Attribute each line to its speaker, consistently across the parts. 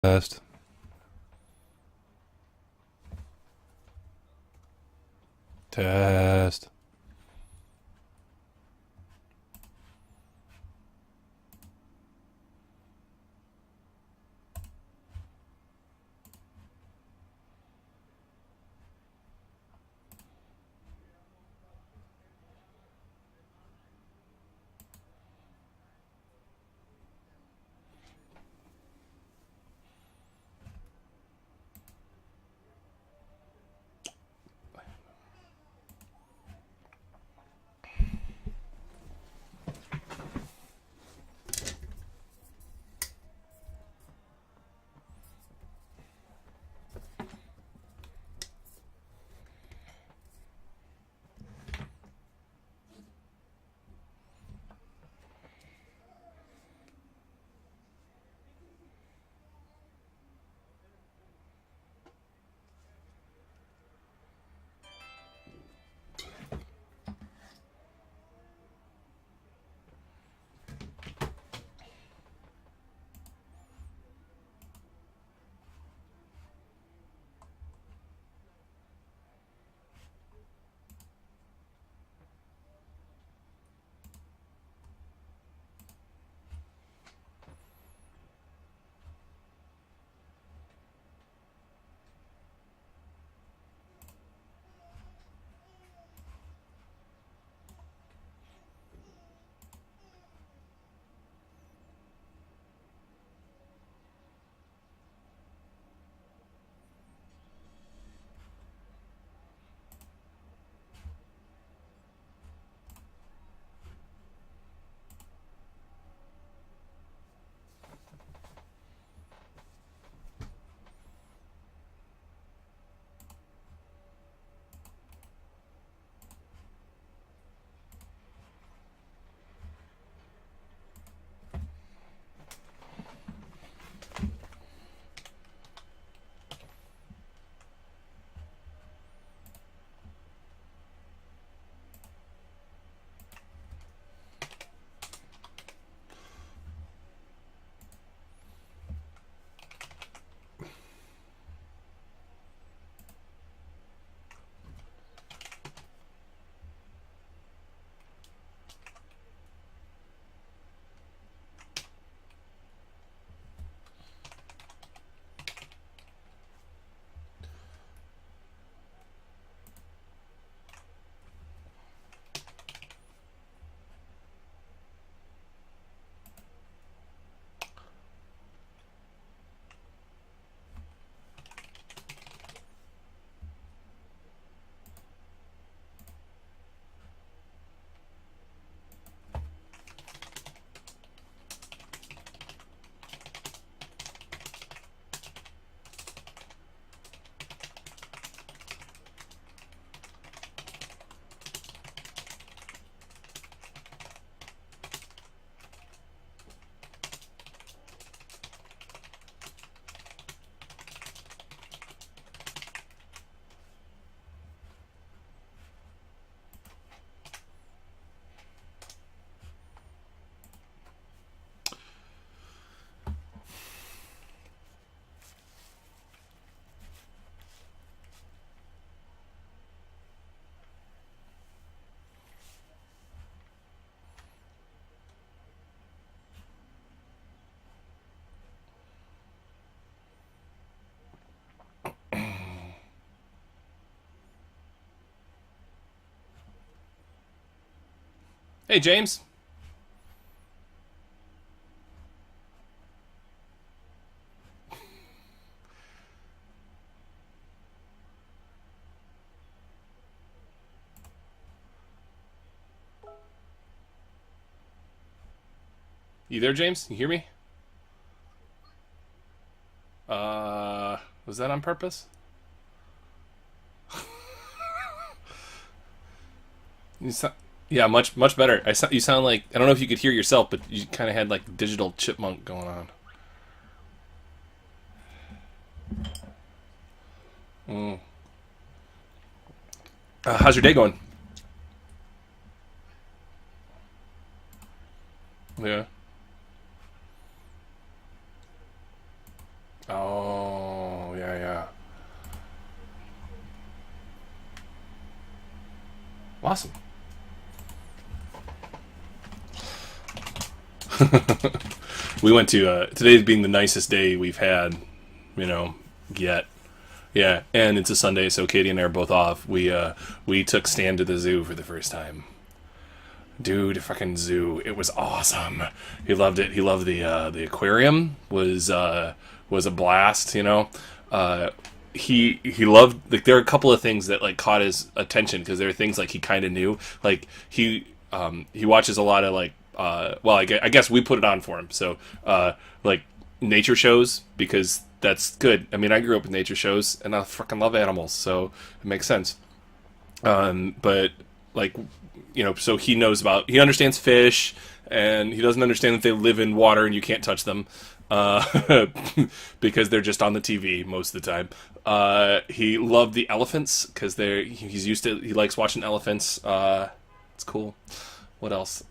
Speaker 1: Test. Test. Hey, James. You there, James? You hear me? Was that on purpose? You so- yeah, much better. You sound like I don't know if you could hear yourself, but you kind of had like digital chipmunk going on. Mm. How's your day going? Yeah. yeah. Awesome. We went to today's being the nicest day we've had, you know, yet. Yeah, and it's a Sunday, so Katie and I are both off. We took Stan to the zoo for the first time. Dude, fucking zoo! It was awesome. He loved it. He loved the aquarium. Was a blast. You know, he loved like there are a couple of things that like caught his attention because there are things like he kind of knew. Like he watches a lot of like well I guess we put it on for him. So like nature shows because that's good. I mean I grew up with nature shows and I fucking love animals, so it makes sense. But like you know, so he understands fish, and he doesn't understand that they live in water and you can't touch them, because they're just on the TV most of the time. He loved the elephants because he likes watching elephants. It's cool. What else?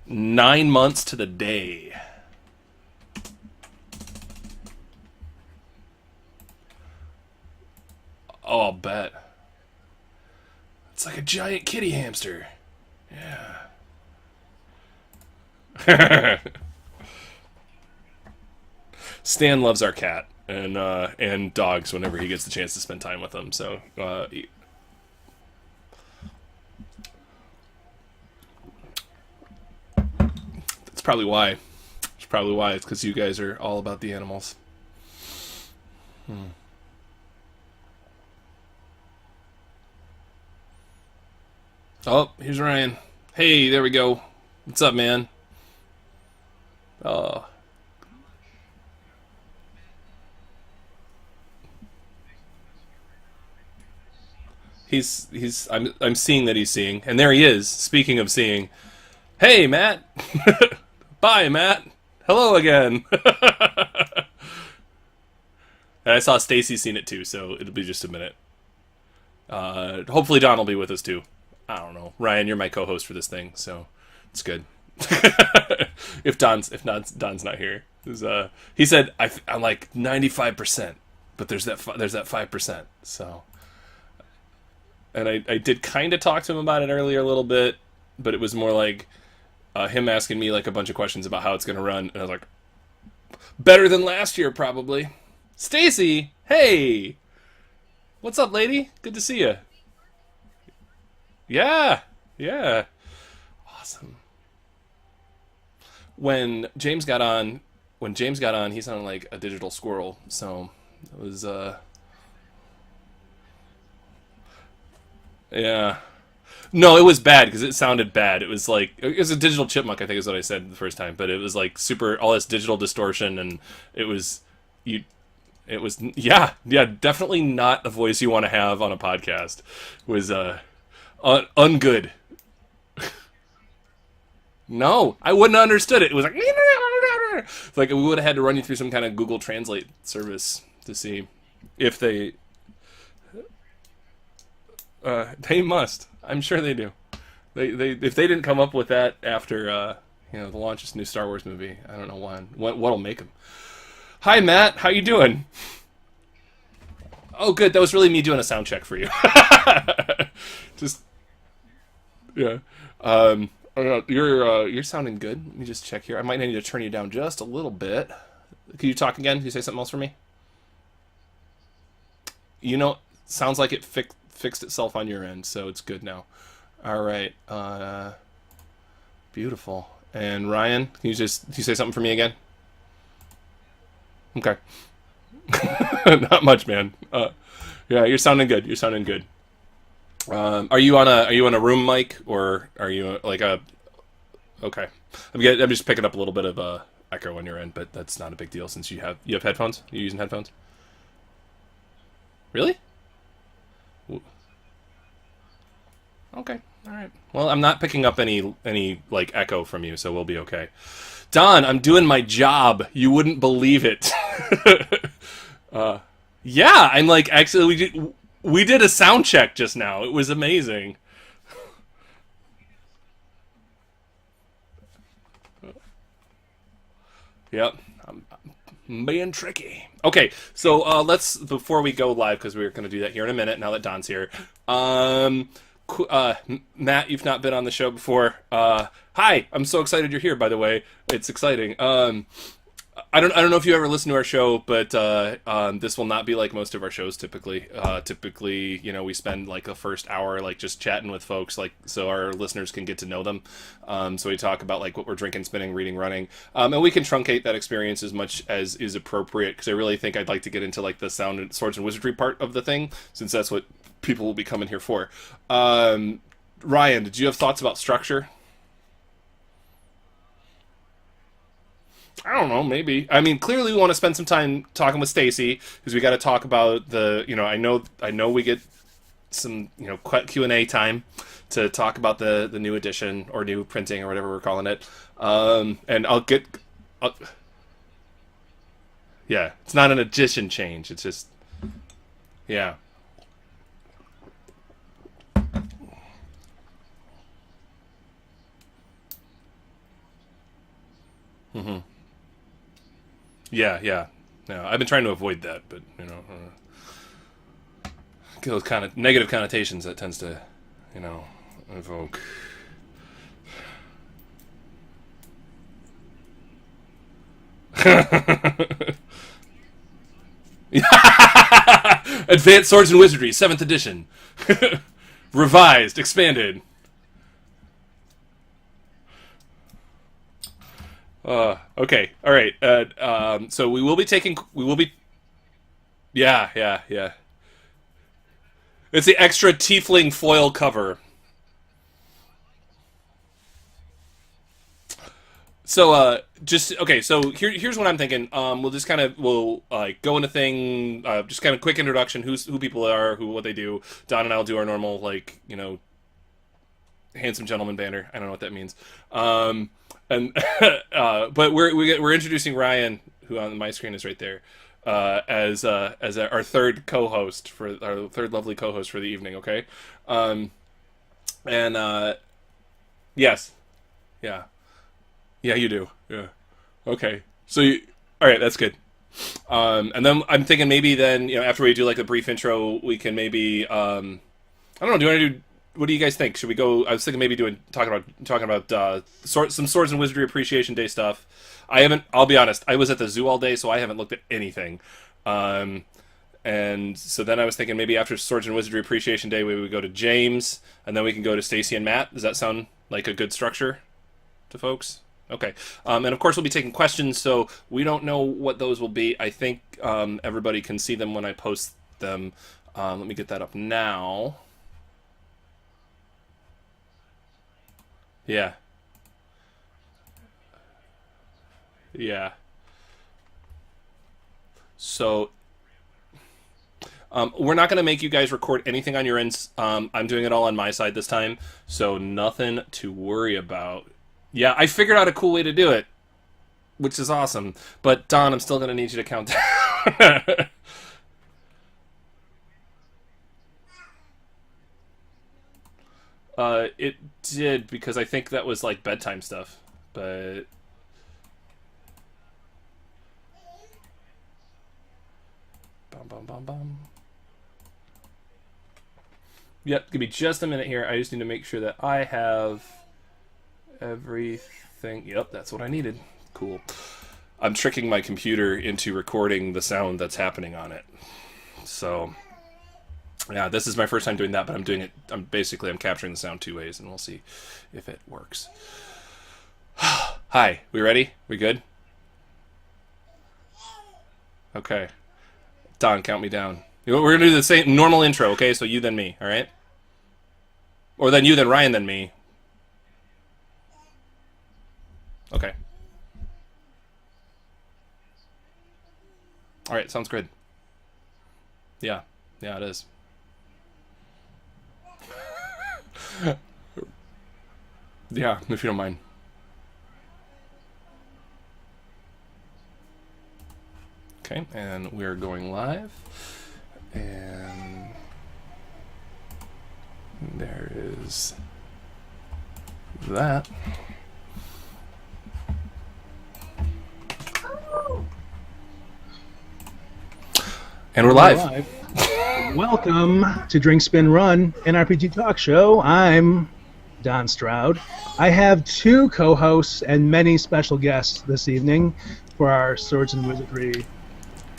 Speaker 1: 9 months to the day. Oh, I'll bet. It's like a giant kitty hamster. Yeah. Stan loves our cat and dogs whenever he gets the chance to spend time with them. So that's probably why. It's probably why. It's because you guys are all about the animals. Oh, here's Ryan. Hey, there we go. What's up, man? Oh, I'm seeing that he's seeing, and there he is. Speaking of seeing, hey, Matt. Bye, Matt. Hello again. And I saw Stacy's seen it too, so it'll be just a minute. Hopefully Don will be with us too. I don't know, Ryan. You're my co-host for this thing, so it's good. If Don's not here, he said I'm like 95%, but there's that 5%. So, and I did kind of talk to him about it earlier a little bit, but it was more like him asking me like a bunch of questions about how it's going to run, and I was like, better than last year probably. Stacy, hey, what's up, lady? Good to see you. Yeah, yeah, awesome. When James got on, he sounded like a digital squirrel. So it was, yeah. No, it was bad because it sounded bad. It was like it was a digital chipmunk, I think is what I said the first time. But it was like super all this digital distortion, and it was you. It was yeah, yeah, definitely not a voice you want to have on a podcast. It was ungood. No, I wouldn't have understood it. It was like it's like we would have had to run you through some kind of Google Translate service to see if they must. I'm sure they do. They if they didn't come up with that after the launch of this new Star Wars movie, I don't know when. What'll make them? Hi Matt, how you doing? Oh good, that was really me doing a sound check for you. Just yeah. You're sounding good. Let me just check here. I might need to turn you down just a little bit. Can you talk again? Can you say something else for me? Sounds like it fixed itself on your end, so it's good now. All right. Beautiful. And Ryan, can you say something for me again? Okay. Not much, man. Yeah, you're sounding good. You're sounding good. Are you on a room mic or are you like a? Okay, I'm just picking up a little bit of echo on your end, but that's not a big deal since you have headphones. You're using headphones. Really? Okay. All right. Well, I'm not picking up any like echo from you, so we'll be okay. Don, I'm doing my job. You wouldn't believe it. Yeah, I'm like actually we did a sound check just now. It was amazing. Yep. Being tricky. Okay, so let's before we go live because we're going to do that here in a minute. Now that Don's here, Matt, you've not been on the show before. Hi, I'm so excited you're here. By the way, it's exciting. I don't know if you ever listen to our show, but this will not be like most of our shows typically. Typically, we spend like the first hour like just chatting with folks, like so our listeners can get to know them. So we talk about like what we're drinking, spinning, reading, running, and we can truncate that experience as much as is appropriate because I really think I'd like to get into like the sound and swords and wizardry part of the thing since that's what people will be coming here for. Ryan, did you have thoughts about structure? I don't know, maybe. I mean, clearly we want to spend some time talking with Stacy because we got to talk about the. I know, we get some, Q&A time to talk about the new edition or new printing or whatever we're calling it. And yeah, it's not an edition change. It's just, yeah. hmm Yeah, yeah. No, I've been trying to avoid that, but those kind of negative connotations that tends to, you know, evoke. Advanced Swords and Wizardry, 7th edition. Revised, expanded. Okay, all right. So we will be taking. We will be. Yeah, yeah, yeah. It's the extra tiefling foil cover. So, just okay. So here's what I'm thinking. We'll just kind of we'll like go into thing. Just kind of quick introduction. Who people are, what they do. Don and I'll do our normal like handsome gentleman banner. I don't know what that means. And but we're introducing Ryan, who on my screen is right there, as our third co-host for our third lovely co-host for the evening. Okay, um, and yes, yeah, yeah, you do. Yeah, okay. So all right, that's good. And then I'm thinking maybe then after we do like a brief intro, we can maybe I don't know. Do you want to do? What do you guys think? Should we go? I was thinking maybe talking about some Swords and Wizardry Appreciation Day stuff. I haven't. I'll be honest. I was at the zoo all day, so I haven't looked at anything. Um, and so then I was thinking maybe after Swords and Wizardry Appreciation Day, we would go to James, and then we can go to Stacy and Matt. Does that sound like a good structure to folks? Okay. And of course, we'll be taking questions, so we don't know what those will be. I think everybody can see them when I post them. Let me get that up now. Yeah. Yeah. So we're not going to make you guys record anything on your ends. I'm doing it all on my side this time, so nothing to worry about. Yeah, I figured out a cool way to do it, which is awesome. But Don, I'm still going to need you to count down. It did because I think that was like bedtime stuff. But bum bum bum bum. Yep, give me just a minute here. I just need to make sure that I have everything. Yep, that's what I needed. Cool. I'm tricking my computer into recording the sound that's happening on it. So, yeah, this is my first time doing that, but I'm doing it. I'm capturing the sound two ways, and we'll see if it works. Hi, we ready? We good? Okay. Don, count me down. We're gonna do the same normal intro, okay? So you then me, all right? Or then you then Ryan then me. Okay. All right, sounds good. Yeah, yeah, it is. Yeah, if you don't mind. Okay, and we're going live. And there is that. And we're live.
Speaker 2: Welcome to Drink Spin Run, an RPG talk show. I'm Don Stroud. I have two co-hosts and many special guests this evening for our Swords and Wizardry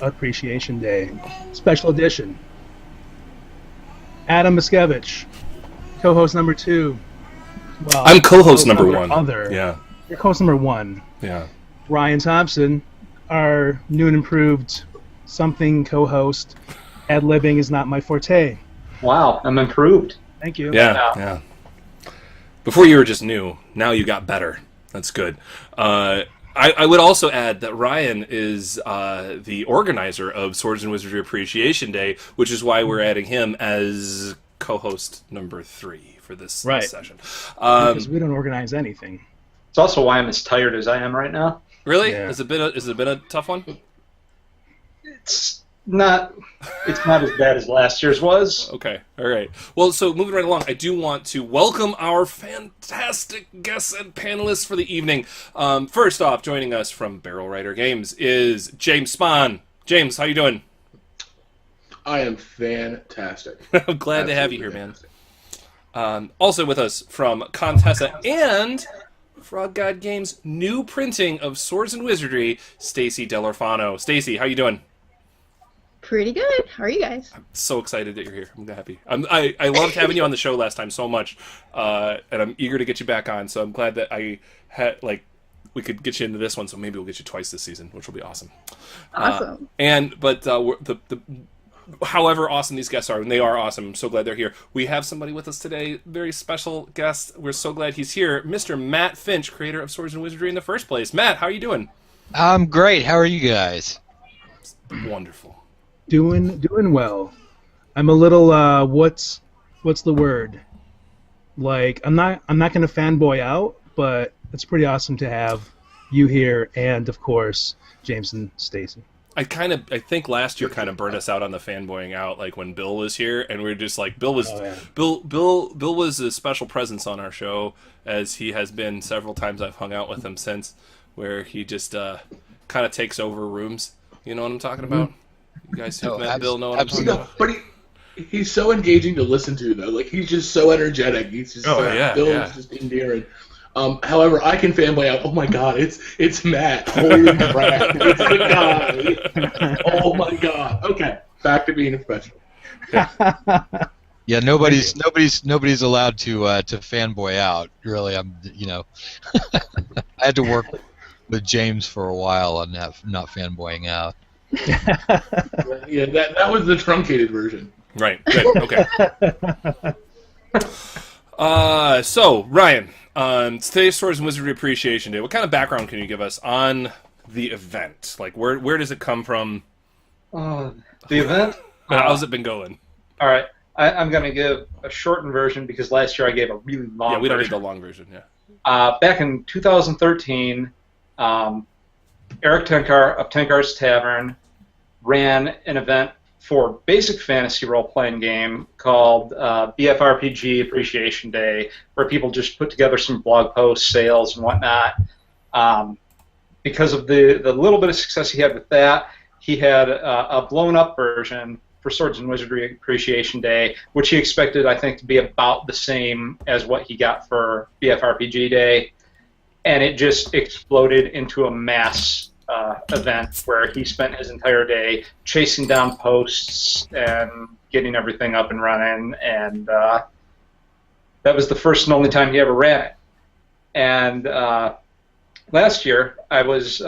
Speaker 2: Appreciation Day special edition. Adam Miskevich, co-host number 2. Well,
Speaker 1: I'm co-host number 1.
Speaker 2: Yeah. You're co-host number 1.
Speaker 1: Yeah.
Speaker 2: Ryan Thompson, our new and improved something co-host. Ad-libbing is not my forte.
Speaker 3: Wow, I'm improved.
Speaker 2: Thank you.
Speaker 1: Yeah. Before you were just new. Now you got better. That's good. I would also add that Ryan is the organizer of Swords and Wizardry Appreciation Day, which is why we're adding him as co-host number 3 for this session.
Speaker 2: Because we don't organize anything.
Speaker 3: It's also why I'm as tired as I am right now.
Speaker 1: Really?
Speaker 2: Yeah.
Speaker 1: Has it been a tough one?
Speaker 3: It's not as bad as last year's was.
Speaker 1: Okay, all right. Well, so moving right along, I do want to welcome our fantastic guests and panelists for the evening. First off, joining us from Barrel Rider Games is James Spahn. James, how you doing?
Speaker 4: I am fantastic.
Speaker 1: I'm glad to have you here, man. Also with us from Contessa and Frog God Games' new printing of Swords and Wizardry, Stacy Delorfano. Stacy, how you doing?
Speaker 5: Pretty good. How are you guys?
Speaker 1: I'm so excited that you're here. I'm happy. I loved having you on the show last time so much, and I'm eager to get you back on. So I'm glad that we could get you into this one. So maybe we'll get you twice this season, which will be awesome.
Speaker 5: Awesome.
Speaker 1: However awesome these guests are, and they are awesome. I'm so glad they're here. We have somebody with us today, very special guest. We're so glad he's here, Mr. Matt Finch, creator of Swords and Wizardry in the first place. Matt, how are you doing?
Speaker 6: I'm great. How are you guys?
Speaker 1: Wonderful.
Speaker 2: Doing well. I'm a little what's the word? Like I'm not gonna fanboy out, but it's pretty awesome to have you here and of course James and Stacy.
Speaker 1: I think last year kind of burned us out on the fanboying out, like when Bill was here, and we were just like, Bill was Bill was a special presence on our show, as he has been several times. I've hung out with him since, where he just kind of takes over rooms. You know what I'm talking about? You guys who met Bill know what I'm talking about.
Speaker 4: But he's so engaging to listen to, though. Like, he's just so energetic. He's just Bill's just endearing. However, I can fanboy out. Oh my God, it's Matt. Holy crap, it's the guy. Oh my God. Okay, back to being a professional.
Speaker 6: Yeah, nobody's allowed to fanboy out. Really, I had to work with James for a while on not fanboying out.
Speaker 4: Yeah, that was the truncated version.
Speaker 1: Right. Good. Okay. So Ryan, today's Swords and Wizardry Appreciation Day. What kind of background can you give us on the event? Like, where does it come from?
Speaker 3: The event?
Speaker 1: How's it been going?
Speaker 3: All right. I'm going to give a shortened version because last year I gave a really long version.
Speaker 1: Yeah, we don't need the long version, yeah.
Speaker 3: Back in 2013, Eric Tenkar of Tenkar's Tavern ran an event for basic fantasy role-playing game called BFRPG Appreciation Day, where people just put together some blog posts, sales, and whatnot. Because of the little bit of success he had with that, he had a blown-up version for Swords and Wizardry Appreciation Day, which he expected, I think, to be about the same as what he got for BFRPG Day. And it just exploded into a mass event where he spent his entire day chasing down posts and getting everything up and running. And that was the first and only time he ever ran it. And last year, I was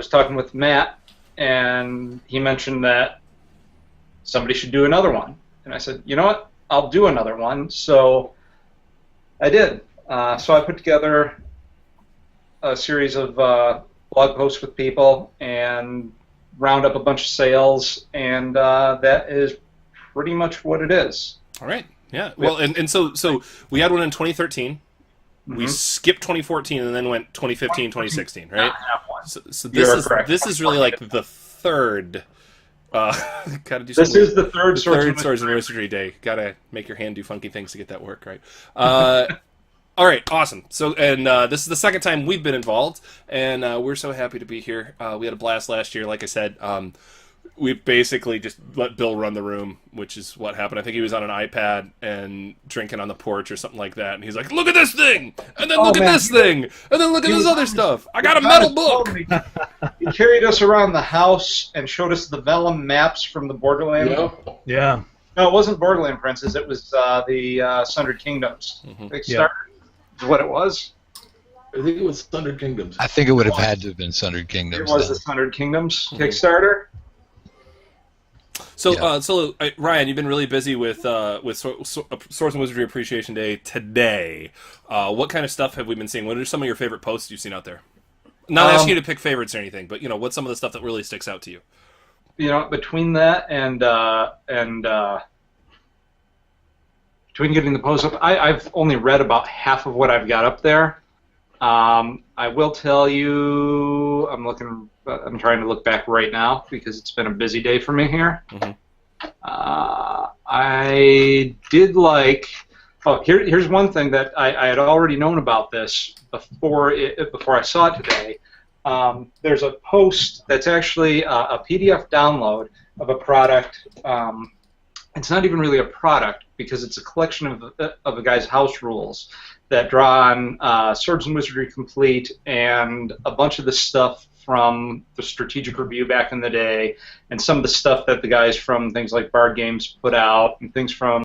Speaker 3: talking with Matt, and he mentioned that somebody should do another one. And I said, you know what? I'll do another one. So I did. So I put together a series of blog posts with people and round up a bunch of sales, and that is pretty much what it is.
Speaker 1: All right. Yeah. Well, and so we had one in 2013. Mm-hmm. We skipped 2014 and then went 2015, 2016, right? So this is really like the third. Gotta do
Speaker 3: this is the third
Speaker 1: Swords and Wizardry Day. Gotta make your hand do funky things to get that work right. All right, awesome. So, and this is the second time we've been involved, and we're so happy to be here. We had a blast last year, like I said. we basically just let Bill run the room, which is what happened. I think he was on an iPad and drinking on the porch or something like that, and he's like, "Look at this thing, and then look at this thing, and then look at this other stuff. I got a metal book."
Speaker 3: He carried us around the house and showed us the vellum maps from the Borderland.
Speaker 2: Yeah.
Speaker 3: No, it wasn't Borderland Princes. It was the Sundered Kingdoms. Kickstarter is what it was.
Speaker 4: I think it was Sundered Kingdoms.
Speaker 6: I think it would have had to have been Sundered Kingdoms.
Speaker 3: It was the Sundered Kingdoms Kickstarter.
Speaker 1: So, Ryan, you've been really busy with Swords and Wizardry Appreciation Day today. What kind of stuff have we been seeing? What are some of your favorite posts you've seen out there? Not asking you to pick favorites or anything, but what's some of the stuff that really sticks out to you?
Speaker 3: Between that and between getting the posts up, I've only read about half of what I've got up there. I will tell you, I'm trying to look back right now because it's been a busy day for me here. I did like. Oh, here's one thing that I had already known about this before I saw it today. There's a post that's actually a PDF download of a product. It's not even really a product because it's a collection of a guy's house rules that draw on Swords and Wizardry Complete and a bunch of the stuff from the Strategic Review back in the day, and some of the stuff that the guys from things like Bard Games put out, and things from